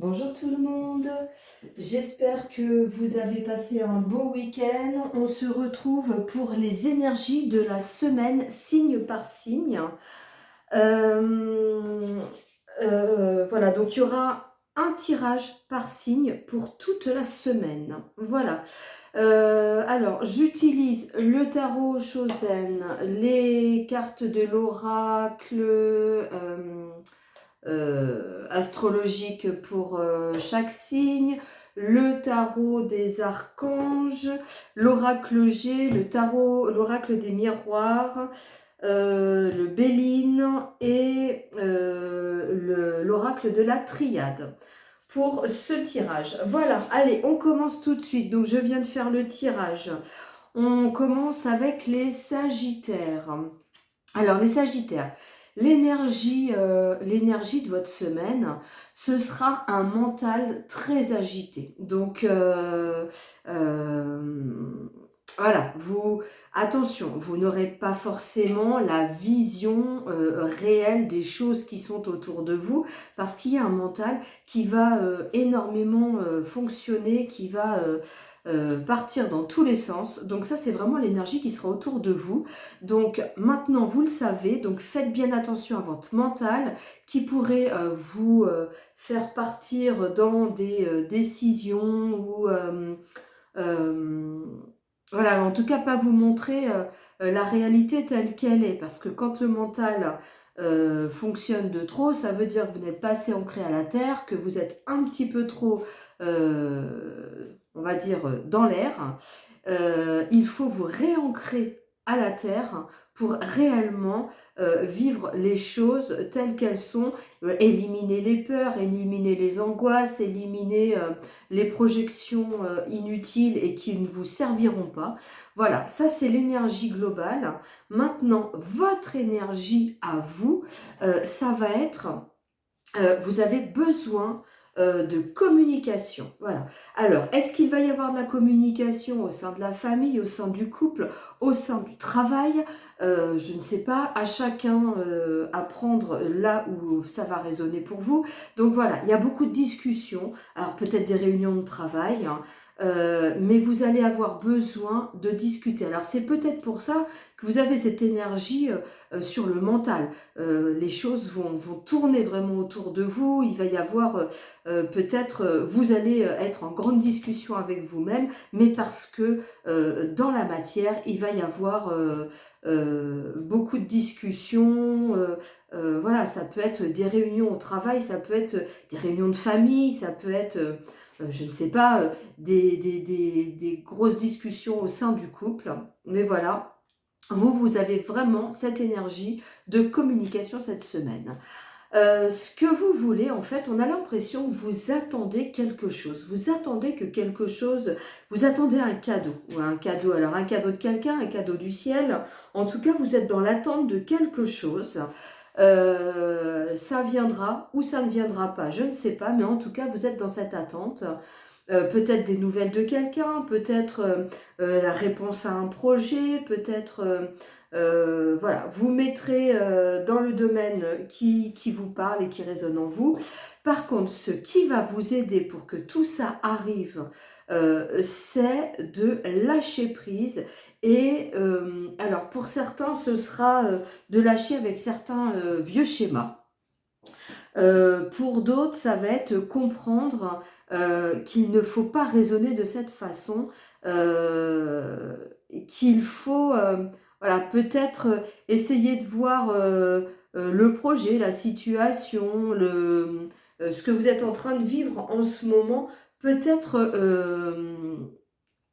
Bonjour tout le monde, j'espère que vous avez passé un beau week-end. On se retrouve pour les énergies de la semaine, signe par signe. Euh, voilà, donc il y aura un tirage par signe pour toute la semaine. Voilà. Alors, j'utilise le tarot Chosen, les cartes de l'oracle, astrologique pour chaque signe, le tarot des archanges, l'oracle G, le tarot, l'oracle des miroirs, le Béline et l'oracle de la triade pour ce tirage. Voilà, allez, on commence tout de suite. Donc, je viens de faire le tirage. On commence avec les Sagittaires. Alors, les Sagittaires, l'énergie de votre semaine, ce sera un mental très agité. Donc, voilà, attention, vous n'aurez pas forcément la vision réelle des choses qui sont autour de vous, parce qu'il y a un mental qui va énormément fonctionner, qui va partir dans tous les sens. Donc ça, c'est vraiment l'énergie qui sera autour de vous. Donc maintenant, vous le savez, donc faites bien attention à votre mental qui pourrait vous faire partir dans des décisions ou voilà, en tout cas pas vous montrer la réalité telle qu'elle est, parce que quand le mental fonctionne de trop, ça veut dire que vous n'êtes pas assez ancré à la terre, que vous êtes un petit peu trop, on va dire, dans l'air. Il faut vous réancrer à la terre pour réellement vivre les choses telles qu'elles sont, éliminer les peurs, éliminer les angoisses, éliminer les projections inutiles et qui ne vous serviront pas. Voilà, ça c'est l'énergie globale. Maintenant, votre énergie à vous, ça va être, vous avez besoin de communication. Voilà. Alors, est-ce qu'il va y avoir de la communication au sein de la famille, au sein du couple, au sein du travail? Je ne sais pas, à chacun à prendre là où ça va résonner pour vous. Donc voilà, il y a beaucoup de discussions, alors peut-être des réunions de travail, hein, mais vous allez avoir besoin de discuter. Alors c'est peut-être pour ça que vous avez cette énergie sur le mental. Les choses vont tourner vraiment autour de vous. Il va y avoir peut-être, vous allez être en grande discussion avec vous-même, mais parce que dans la matière, il va y avoir beaucoup de discussions. Voilà, ça peut être des réunions au travail, ça peut être des réunions de famille, ça peut être, je ne sais pas, des grosses discussions au sein du couple. Mais voilà, vous avez vraiment cette énergie de communication cette semaine. Ce que vous voulez, en fait, on a l'impression que vous attendez quelque chose. Vous attendez que quelque chose, vous attendez un cadeau. Ou un cadeau, alors un cadeau de quelqu'un, un cadeau du ciel. En tout cas, vous êtes dans l'attente de quelque chose. Ça viendra ou ça ne viendra pas, je ne sais pas, mais en tout cas, vous êtes dans cette attente. Peut-être des nouvelles de quelqu'un, peut-être la réponse à un projet, peut-être, voilà, vous mettrez dans le domaine qui vous parle et qui résonne en vous. Par contre, ce qui va vous aider pour que tout ça arrive, c'est de lâcher prise. Et alors, pour certains, ce sera de lâcher avec certains vieux schémas. Pour d'autres, ça va être comprendre qu'il ne faut pas raisonner de cette façon, qu'il faut voilà, peut-être essayer de voir le projet, la situation, ce que vous êtes en train de vivre en ce moment, peut-être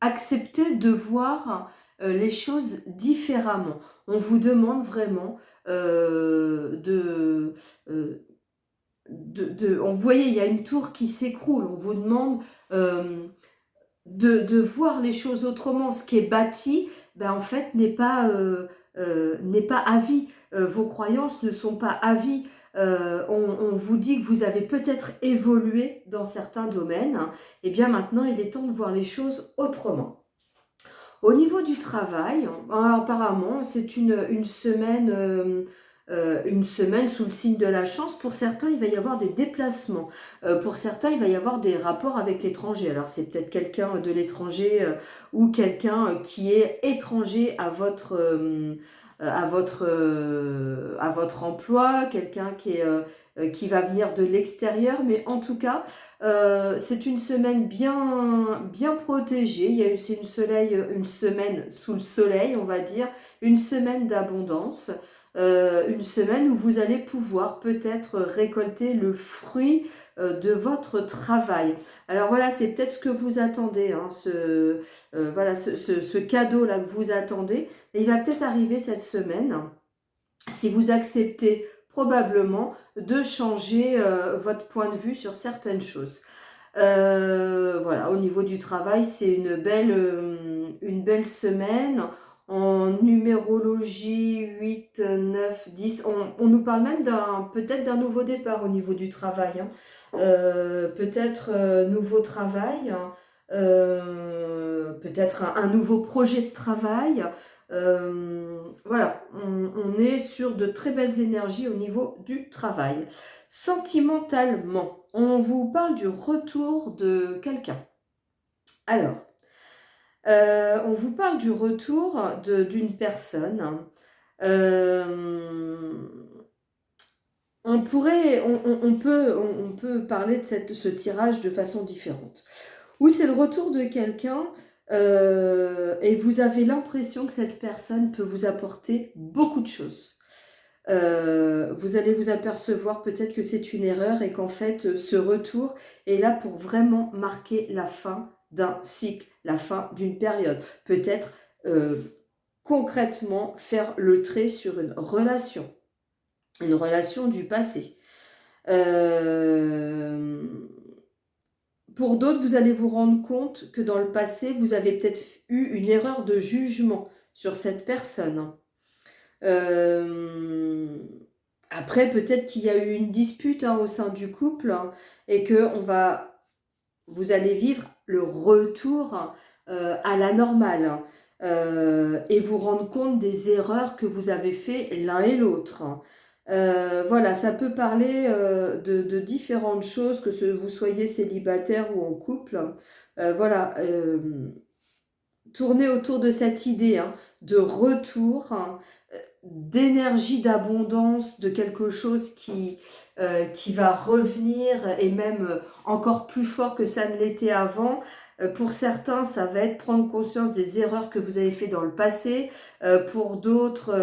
accepter de voir les choses différemment. On vous demande vraiment euh, vous voyez, il y a une tour qui s'écroule. On vous demande de voir les choses autrement. Ce qui est bâti, ben, en fait, n'est pas à vie. Vos croyances ne sont pas à vie. On vous dit que vous avez peut-être évolué dans certains domaines. Et bien maintenant, il est temps de voir les choses autrement. Au niveau du travail, alors, apparemment, c'est une semaine une semaine sous le signe de la chance. Pour certains, il va y avoir des déplacements. Pour certains, il va y avoir des rapports avec l'étranger. Alors, c'est peut-être quelqu'un de l'étranger ou quelqu'un qui est étranger à votre emploi, quelqu'un qui va venir de l'extérieur. Mais en tout cas, c'est une semaine bien protégée. C'est une semaine sous le soleil, on va dire, une semaine d'abondance. Une semaine où vous allez pouvoir peut-être récolter le fruit de votre travail. Alors voilà, c'est peut-être ce que vous attendez, hein, voilà, ce cadeau-là que vous attendez. Et il va peut-être arriver cette semaine, si vous acceptez probablement de changer votre point de vue sur certaines choses. Voilà, au niveau du travail, c'est une belle semaine. En numérologie 8, 9, 10, on nous parle même peut-être d'un nouveau départ au niveau du travail, hein. Peut-être nouveau travail, hein. Peut-être un nouveau projet de travail. Voilà, on est sur de très belles énergies au niveau du travail. Sentimentalement, on vous parle du retour de quelqu'un. Alors, on vous parle du retour d'une personne. Euh, on peut parler de ce tirage de façon différente. Ou c'est le retour de quelqu'un et vous avez l'impression que cette personne peut vous apporter beaucoup de choses. Vous allez vous apercevoir peut-être que c'est une erreur et qu'en fait ce retour est là pour vraiment marquer la fin d'un cycle, la fin d'une période. Peut-être concrètement faire le trait sur une relation du passé. Pour d'autres, vous allez vous rendre compte que dans le passé, vous avez peut-être eu une erreur de jugement sur cette personne. Euh, Après, peut-être qu'il y a eu une dispute, hein, au sein du couple, hein, et que vous allez vivre le retour à la normale, hein, et vous rendre compte des erreurs que vous avez fait l'un et l'autre, hein. Voilà, ça peut parler de différentes choses, que vous soyez célibataire ou en couple. Voilà, tourner autour de cette idée, hein, de retour, hein, d'énergie, d'abondance, de quelque chose qui va revenir et même encore plus fort que ça ne l'était avant. Pour certains, ça va être prendre conscience des erreurs que vous avez fait dans le passé. Pour d'autres,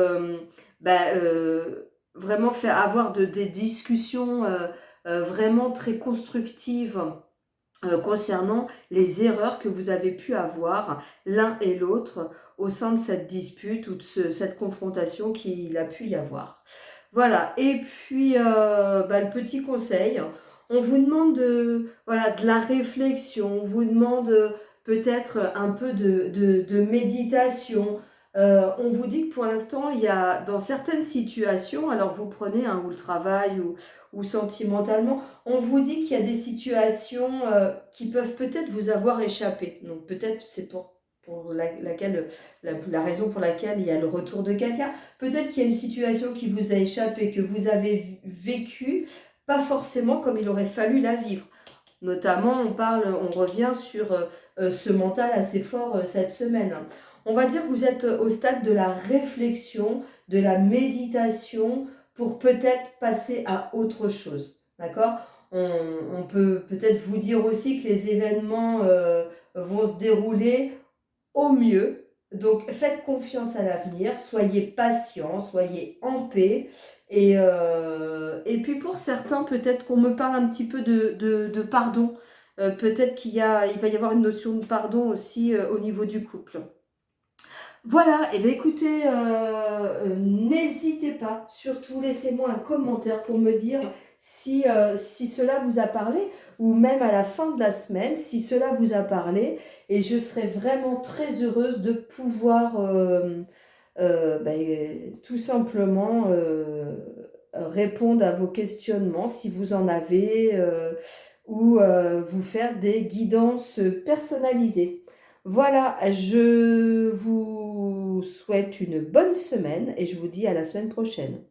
vraiment faire avoir des discussions vraiment très constructives concernant les erreurs que vous avez pu avoir l'un et l'autre au sein de cette dispute ou de cette confrontation qu'il a pu y avoir. Voilà, et puis le petit conseil, on vous demande voilà, de la réflexion, on vous demande peut-être un peu de méditation. On vous dit que pour l'instant, il y a dans certaines situations, alors vous prenez ou le travail ou sentimentalement, on vous dit qu'il y a des situations qui peuvent peut-être vous avoir échappé. Donc peut-être c'est la raison pour laquelle il y a le retour de quelqu'un. Peut-être qu'il y a une situation qui vous a échappé, que vous avez vécue, pas forcément comme il aurait fallu la vivre. Notamment, on revient sur ce mental assez fort cette semaine. On va dire que vous êtes au stade de la réflexion, de la méditation, pour peut-être passer à autre chose. D'accord? On peut peut-être vous dire aussi que les événements vont se dérouler au mieux. Donc faites confiance à l'avenir, soyez patient, soyez en paix. Et puis pour certains, peut-être qu'on me parle un petit peu de pardon. Peut-être il va y avoir une notion de pardon aussi au niveau du couple. Voilà, et bien écoutez, n'hésitez pas, surtout laissez-moi un commentaire pour me dire si cela vous a parlé, ou même à la fin de la semaine, si cela vous a parlé, et je serai vraiment très heureuse de pouvoir tout simplement répondre à vos questionnements si vous en avez, ou vous faire des guidances personnalisées. Voilà, je vous souhaite une bonne semaine et je vous dis à la semaine prochaine.